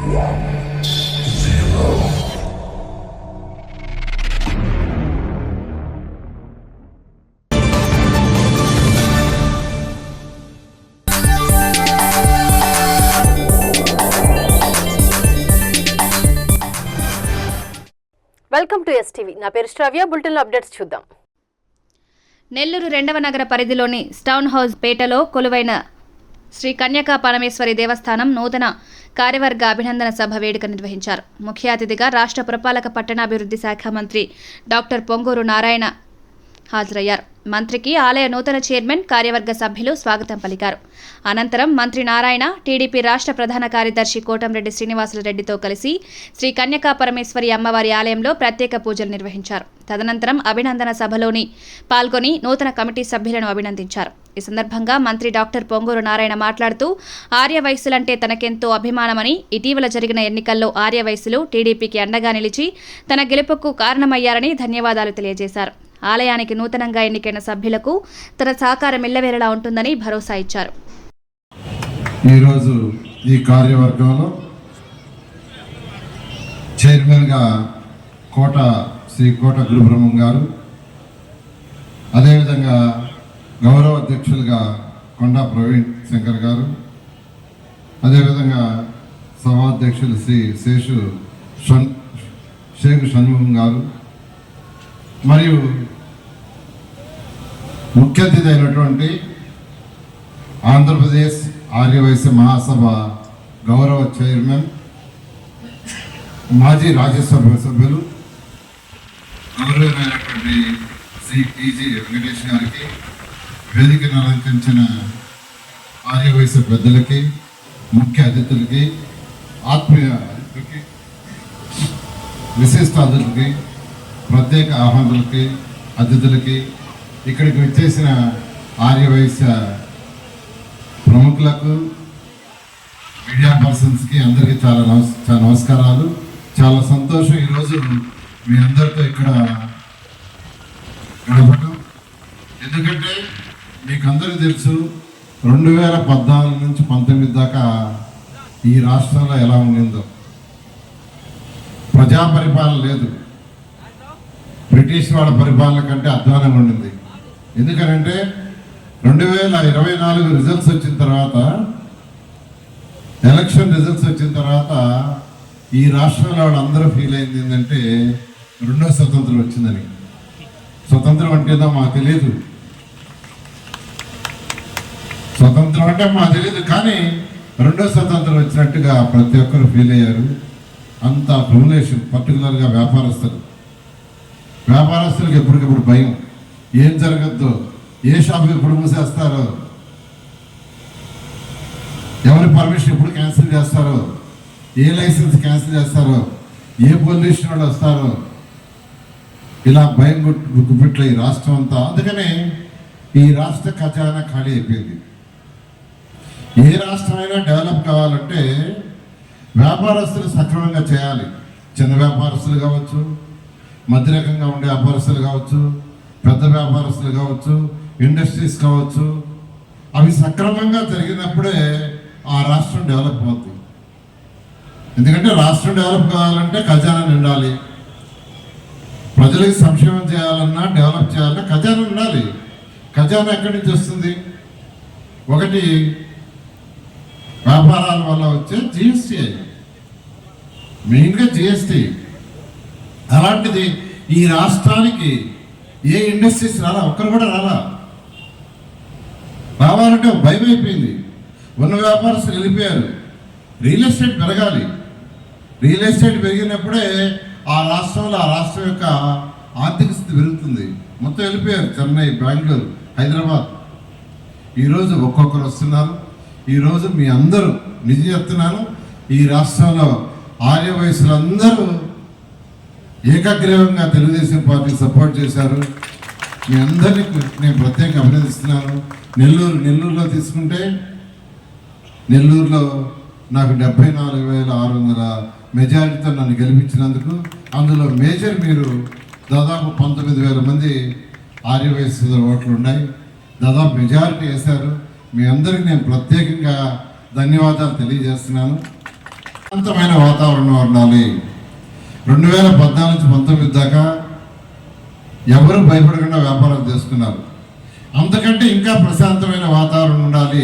Welcome to STV. నా పేరు శ్రావ్య. బులెటిన్లో అప్డేట్స్ చూద్దాం. నెల్లూరు 2వ నగర పరిధిలోని టౌన్ హౌస్ పేటలో కొలువైన శ్రీ కన్యకా పరమేశ్వరి దేవస్థానం నూతన కార్యవర్గ అభినందన సభ వేడుక నిర్వహించారు. ముఖ్య అతిథిగా రాష్ట్ర పురపాలక పట్టణాభివృద్ధి శాఖ మంత్రి డాక్టర్ పొంగూరు నారాయణ హాజరయ్యారు. మంత్రికి ఆలయ నూతన చైర్మన్, కార్యవర్గ సభ్యులు స్వాగతం పలికారు. అనంతరం మంత్రి నారాయణ టీడీపీ రాష్ట్ర ప్రధాన కార్యదర్శి కోటంరెడ్డి శ్రీనివాసులరెడ్డితో కలిసి శ్రీ కన్యకా పరమేశ్వరి అమ్మవారి ఆలయంలో ప్రత్యేక పూజలు నిర్వహించారు. తదనంతరం అభినందన సభలోని పాల్గొని నూతన కమిటీ సభ్యులను అభినందించారు. ఈ సందర్భంగా మంత్రి డాక్టర్ పొంగూరు నారాయణ మాట్లాడుతూ ఆర్యవైశ్యులంటే తనకెంతో అభిమానమని, ఇటీవల జరిగిన ఎన్నికల్లో ఆర్యవైశ్యులు టీడీపీకి అండగా నిలిచి తన గెలుపుకు కారణమయ్యారని ధన్యవాదాలు తెలియజేశారు. ఆలయానికి నూతనంగా ఎన్నికైన సభ్యులకు తన సహకారం ఎల్లవేళలా ఉంటుందని భరోసా ఇచ్చారు. ఈరోజు ఈ కార్యవర్గంలో చైర్మన్గా శ్రీ కోట గురుబ్రహ్మం గారు, అదేవిధంగా గౌరవ అధ్యక్షులుగా కొండా ప్రవీణ్ శంకర్ గారు, అదేవిధంగా సభాధ్యక్షులు శ్రీ షేగు షణ్ముఖం గారు, మరియు ముఖ్య అతిథి అయినటువంటి ఆంధ్రప్రదేశ్ ఆర్యవైశ్య మహాసభ గౌరవ చైర్మన్, మాజీ రాజ్యసభ సభ్యులు గౌరవమైనటువంటి శ్రీ టీజీ వెంకటేష్ గారికి, వేదికను అలంకరించిన ఆర్యవైశ్య పెద్దలకి, ముఖ్య అతిథులకి, ఆత్మీయ అతిథులకి, విశిష్ట అతిథులకి, ప్రత్యేక ఆహ్వానులకి, అతిథులకి, ఇక్కడికి వచ్చేసిన ఆర్యవైశ్య ప్రముఖులకు, మీడియా పర్సన్స్కి అందరికీ చాలా నమస్కారాలు. చాలా సంతోషం ఈరోజు మీ అందరితో ఇక్కడ గడపడం. ఎందుకంటే మీకు అందరికీ తెలుసు 2014 నుంచి 19 దాకా ఈ రాష్ట్రంలో ఎలా ఉండిందో. ప్రజా పరిపాలన లేదు, బ్రిటిష్ వాళ్ళ పరిపాలన కంటే అధ్వానంగా ఉండింది. ఎందుకనంటే 2024 రిజల్ట్స్ వచ్చిన తర్వాత, ఎలక్షన్ రిజల్ట్స్ వచ్చిన తర్వాత ఈ రాష్ట్రంలో వాళ్ళందరూ ఫీల్ అయింది ఏంటంటే రెండో స్వతంత్రం వచ్చిందని. స్వతంత్రం అంటే ఏదో మాకు తెలియదు, స్వతంత్రం అంటే మాకు తెలియదు, కానీ రెండో స్వతంత్రం వచ్చినట్టుగా ప్రతి ఒక్కరు ఫీల్ అయ్యారు. అంత రెవల్యూషన్. పర్టికులర్గా వ్యాపారస్తులకు ఎప్పటికప్పుడు భయం, ఏం జరగద్దో, ఏ షాప్ ఎప్పుడు మూసేస్తారో, ఎవరి పర్మిషన్ ఎప్పుడు క్యాన్సిల్ చేస్తారో, ఏ లైసెన్స్ క్యాన్సిల్ చేస్తారో, ఏ పొల్యూషన్ వాళ్ళు వస్తారో, ఇలా భయం గుప్పిట్ల ఈ రాష్ట్రం అంతా. అందుకనే ఈ రాష్ట్ర ఖజానా ఖాళీ అయిపోయింది. ఏ రాష్ట్రమైనా డెవలప్ కావాలంటే వ్యాపారస్తులు సక్రమంగా చేయాలి. చిన్న వ్యాపారస్తులు కావచ్చు, మధ్య రకంగా ఉండే వ్యాపారస్తులు కావచ్చు, పెద్ద వ్యాపారస్తులు కావచ్చు, ఇండస్ట్రీస్ కావచ్చు, అవి సక్రమంగా జరిగినప్పుడే ఆ రాష్ట్రం డెవలప్ అవుతుంది. ఎందుకంటే రాష్ట్రం డెవలప్ కావాలంటే ఖజానా నిండాలి. ప్రజలకు సంక్షేమం చేయాలన్నా, డెవలప్ చేయాలన్నా ఖజానా ఉండాలి. ఖజానా ఎక్కడి నుంచి వస్తుంది? ఒకటి వ్యాపారాల వల్ల వచ్చే జిఎస్టీ, మెయిన్గా జిఎస్టీ. అలాంటిది ఈ రాష్ట్రానికి ఏ ఇండస్ట్రీస్ రాలా, ఒక్కరు కూడా రావాలంటే భయం అయిపోయింది. ఉన్న వ్యాపారస్తులు వెళ్ళిపోయారు. రియల్ ఎస్టేట్ పెరగాలి. రియల్ ఎస్టేట్ పెరిగినప్పుడే ఆ రాష్ట్రం యొక్క ఆర్థిక స్థితి పెరుగుతుంది. మొత్తం వెళ్ళిపోయారు. చెన్నై, బెంగళూరు, హైదరాబాద్. ఈరోజు ఒక్కొక్కరు వస్తున్నారు. ఈరోజు మీ అందరూ నిజం చెప్తున్నాను, ఈ రాష్ట్రంలో ఆర్యవైశ్యులందరూ ఏకగ్రీవంగా తెలుగుదేశం పార్టీ సపోర్ట్ చేశారు. మీ అందరినీ నేను ప్రత్యేక అభినందిస్తున్నాను. నెల్లూరులో తీసుకుంటే, నెల్లూరులో నాకు 74,600 మెజారిటీతో నన్ను గెలిపించినందుకు, అందులో మేజర్ మీరు దాదాపు 19,000 మంది ఆర్యవైశ్యుల ఓట్లు ఉన్నాయి. దాదాపు మెజారిటీ వేశారు. మీ అందరికీ నేను ప్రత్యేకంగా ధన్యవాదాలు తెలియజేస్తున్నాను. ప్రశాంతమైన వాతావరణం ఉండాలి. 2014 నుంచి 19 దాకా ఎవరు భయపడకుండా వ్యాపారం చేస్తున్నారు. అంతకంటే ఇంకా ప్రశాంతమైన వాతావరణం ఉండాలి.